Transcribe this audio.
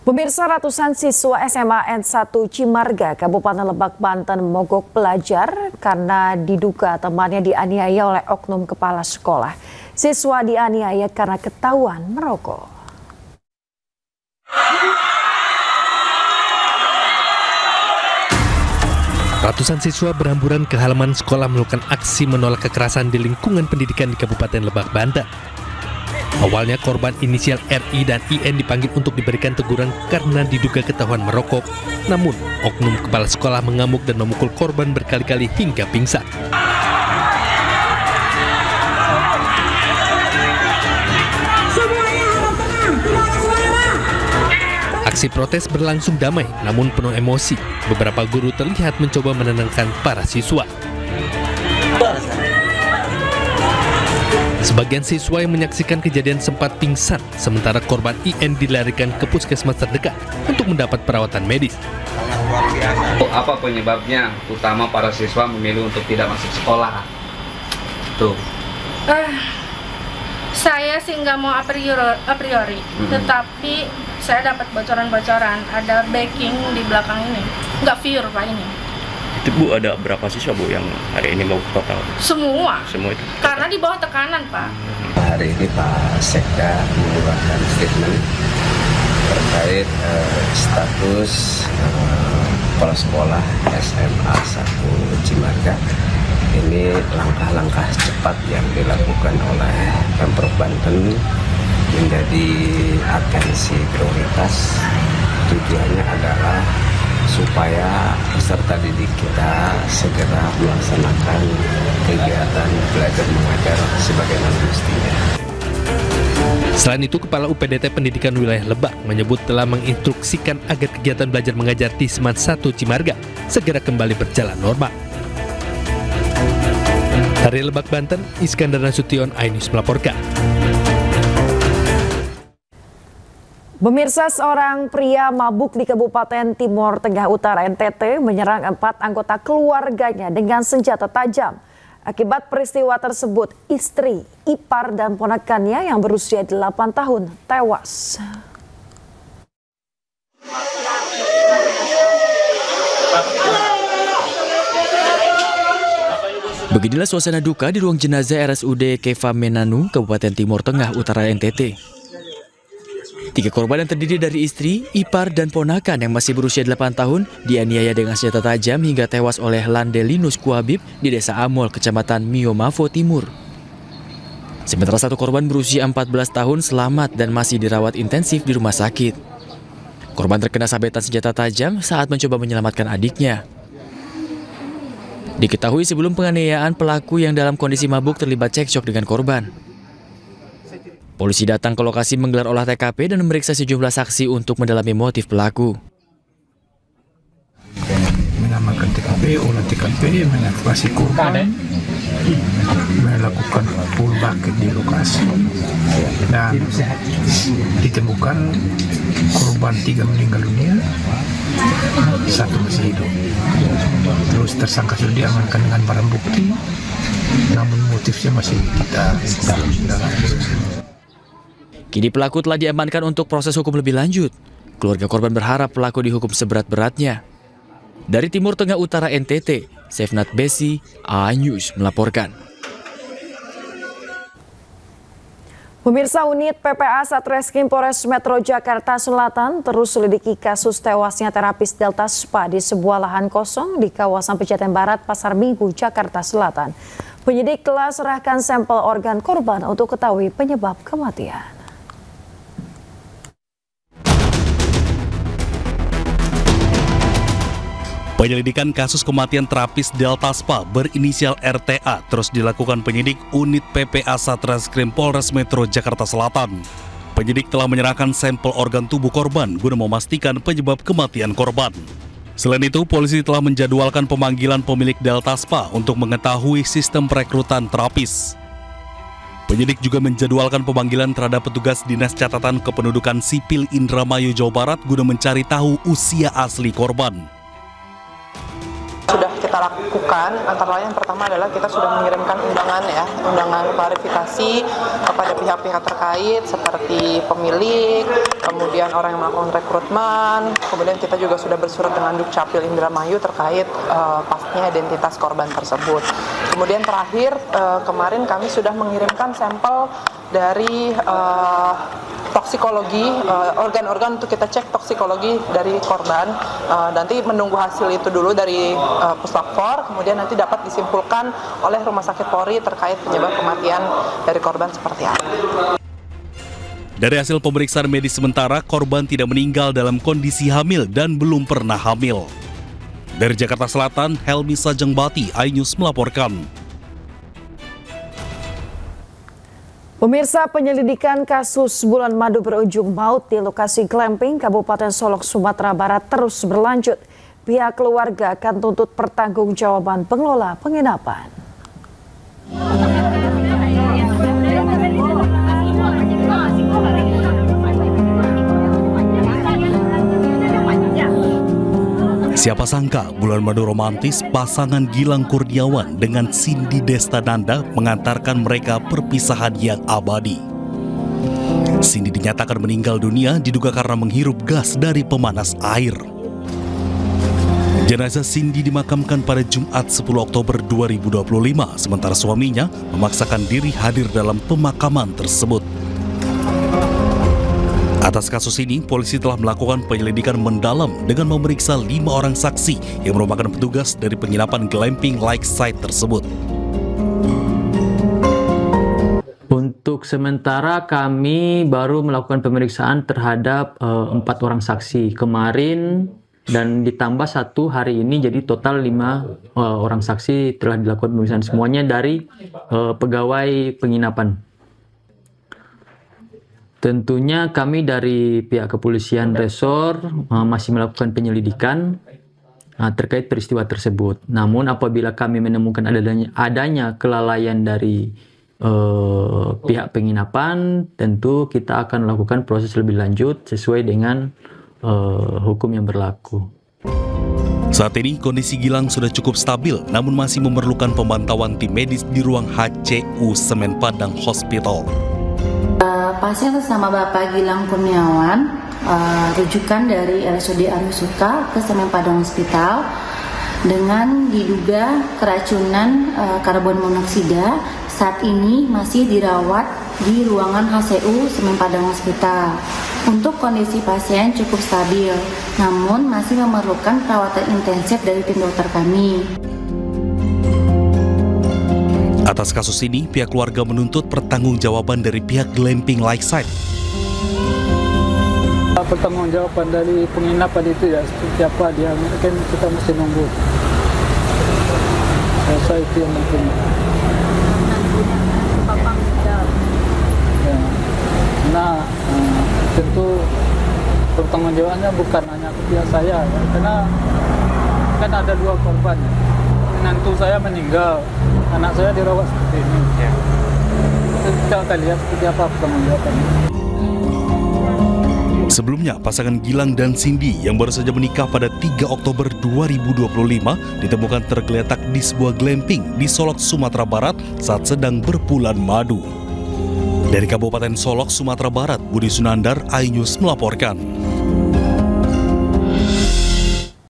Pemirsa, ratusan siswa SMA N1 Cimarga, Kabupaten Lebak, Banten mogok belajar karena diduga temannya dianiaya oleh oknum kepala sekolah. Siswa dianiaya karena ketahuan merokok. Ratusan siswa berhamburan ke halaman sekolah melakukan aksi menolak kekerasan di lingkungan pendidikan di Kabupaten Lebak, Banten. Awalnya korban inisial RI dan IN dipanggil untuk diberikan teguran karena diduga ketahuan merokok. Namun, oknum kepala sekolah mengamuk dan memukul korban berkali-kali hingga pingsan. Aksi protes berlangsung damai, namun penuh emosi. Beberapa guru terlihat mencoba menenangkan para siswa. Sebagian siswa yang menyaksikan kejadian sempat pingsan, sementara korban IN dilarikan ke puskesmas terdekat untuk mendapat perawatan medis. Apa penyebabnya utama para siswa memilih untuk tidak masuk sekolah? Tuh. Saya sih nggak mau a priori, tetapi saya dapat bocoran-bocoran, ada backing di belakang ini, nggak pure Pak ini. Itu Bu, ada berapa siswa Bu yang hari ini mau total? Semua. Semua itu? Karena di bawah tekanan Pak. Hari ini Pak Sekda mengeluarkan statement terkait status kepala sekolah SMA 1 Cimarga. Ini langkah-langkah cepat yang dilakukan oleh Pemprov Banten menjadi atensi prioritas. Tujuannya adalah supaya peserta didik kita segera melaksanakan kegiatan belajar mengajar sebagaimana mestinya. Selain itu, Kepala UPDT Pendidikan Wilayah Lebak menyebut telah menginstruksikan agar kegiatan belajar mengajar di SMAN 1 Cimarga segera kembali berjalan normal. Dari Lebak, Banten, Iskandar Nasution, iNews melaporkan. Pemirsa, seorang pria mabuk di Kabupaten Timur Tengah Utara NTT menyerang 4 anggota keluarganya dengan senjata tajam. Akibat peristiwa tersebut, istri, ipar, dan ponakannya yang berusia 8 tahun tewas. Beginilah suasana duka di ruang jenazah RSUD Keva Menanu, Kabupaten Timur Tengah Utara NTT. 3 korban yang terdiri dari istri, ipar, dan ponakan yang masih berusia 8 tahun dianiaya dengan senjata tajam hingga tewas oleh Landelinus Kuhabib di Desa Amol, Kecamatan Miomavo Timur. Sementara 1 korban berusia 14 tahun selamat dan masih dirawat intensif di rumah sakit. Korban terkena sabetan senjata tajam saat mencoba menyelamatkan adiknya. Diketahui sebelum penganiayaan, pelaku yang dalam kondisi mabuk terlibat cekcok dengan korban. Polisi datang ke lokasi menggelar olah TKP dan memeriksa sejumlah saksi untuk mendalami motif pelaku. Mengamankan TKP, olah TKP, mengevakuasi korban, melakukan full bucket di lokasi, dan ditemukan korban 3 meninggal dunia, 1 masih hidup. Terus tersangka sudah diamankan dengan barang bukti, namun motifnya masih kita dalami. Kini pelaku telah diamankan untuk proses hukum lebih lanjut. Keluarga korban berharap pelaku dihukum seberat-beratnya. Dari Timur Tengah Utara NTT, Sefnat Besi, iNews melaporkan. Pemirsa, unit PPA Satreskrim Polres Metro Jakarta Selatan terus selidiki kasus tewasnya terapis Delta Spa di sebuah lahan kosong di kawasan Pejaten Barat, Pasar Minggu, Jakarta Selatan. Penyidik telah serahkan sampel organ korban untuk ketahui penyebab kematian. Penyelidikan kasus kematian terapis Delta Spa berinisial RTA terus dilakukan penyidik unit PPA Satreskrim Polres Metro Jakarta Selatan. Penyidik telah menyerahkan sampel organ tubuh korban guna memastikan penyebab kematian korban. Selain itu, polisi telah menjadwalkan pemanggilan pemilik Delta Spa untuk mengetahui sistem perekrutan terapis. Penyidik juga menjadwalkan pemanggilan terhadap petugas Dinas Catatan Kependudukan Sipil Indramayu, Jawa Barat guna mencari tahu usia asli korban. Sudah kita lakukan antara lain yang pertama adalah kita sudah mengirimkan undangan klarifikasi kepada pihak-pihak terkait seperti pemilik, kemudian orang yang melakukan rekrutmen, kemudian kita juga sudah bersurat dengan Dukcapil Indramayu terkait pastinya identitas korban tersebut. Kemudian terakhir kemarin kami sudah mengirimkan sampel dari toksikologi, organ-organ untuk kita cek toksikologi dari korban. Nanti menunggu hasil itu dulu dari Puslapfor, kemudian nanti dapat disimpulkan oleh Rumah Sakit Polri terkait penyebab kematian dari korban seperti apa. Dari hasil pemeriksaan medis sementara, korban tidak meninggal dalam kondisi hamil dan belum pernah hamil. Dari Jakarta Selatan, Helmi Sajengbati, iNews melaporkan. Pemirsa, penyelidikan kasus bulan madu berujung maut di lokasi glamping Kabupaten Solok, Sumatera Barat terus berlanjut. Pihak keluarga akan tuntut pertanggungjawaban pengelola penginapan. Siapa sangka bulan madu romantis pasangan Gilang Kurniawan dengan Cindy Destananda mengantarkan mereka perpisahan yang abadi. Cindy dinyatakan meninggal dunia diduga karena menghirup gas dari pemanas air. Jenazah Cindy dimakamkan pada Jumat 10 Oktober 2025, sementara suaminya memaksakan diri hadir dalam pemakaman tersebut. Atas kasus ini, polisi telah melakukan penyelidikan mendalam dengan memeriksa 5 orang saksi yang merupakan petugas dari penginapan glamping Lakeside tersebut. Untuk sementara kami baru melakukan pemeriksaan terhadap 4 orang saksi kemarin dan ditambah 1 hari ini, jadi total 5 orang saksi telah dilakukan pemeriksaan, semuanya dari pegawai penginapan. Tentunya kami dari pihak kepolisian resor masih melakukan penyelidikan terkait peristiwa tersebut. Namun apabila kami menemukan adanya kelalaian dari pihak penginapan, tentu kita akan melakukan proses lebih lanjut sesuai dengan hukum yang berlaku. Saat ini kondisi Gilang sudah cukup stabil, namun masih memerlukan pemantauan tim medis di ruang HCU Semen Padang Hospital. Pasien atas nama Bapak Gilang Kurniawan, rujukan dari RSUD Arisuta ke Semen Padang Hospital dengan diduga keracunan karbon monoksida. Saat ini masih dirawat di ruangan HCU Semen Padang Hospital. Untuk kondisi pasien cukup stabil, namun masih memerlukan perawatan intensif dari tim dokter kami. Atas kasus ini, pihak keluarga menuntut pertanggungjawaban dari pihak glamping Lakeside. Pertanggungjawaban dari penginapan itu ya seperti apa dia, kan kita mesti nunggu. Saya itu yang penting. Ya. Nah, tentu pertanggungjawabannya bukan hanya ke pihak saya, ya, karena kan ada 2 korban. Menantu saya meninggal, anak saya dirawat seperti ini. Ya. Kita akan lihat seperti apa pertanggungjawabannya. Sebelumnya, pasangan Gilang dan Cindy yang baru saja menikah pada 3 Oktober 2025 ditemukan tergeletak di sebuah glamping di Solok, Sumatera Barat saat sedang berbulan madu. Dari Kabupaten Solok, Sumatera Barat, Budi Sunandar, iNews melaporkan.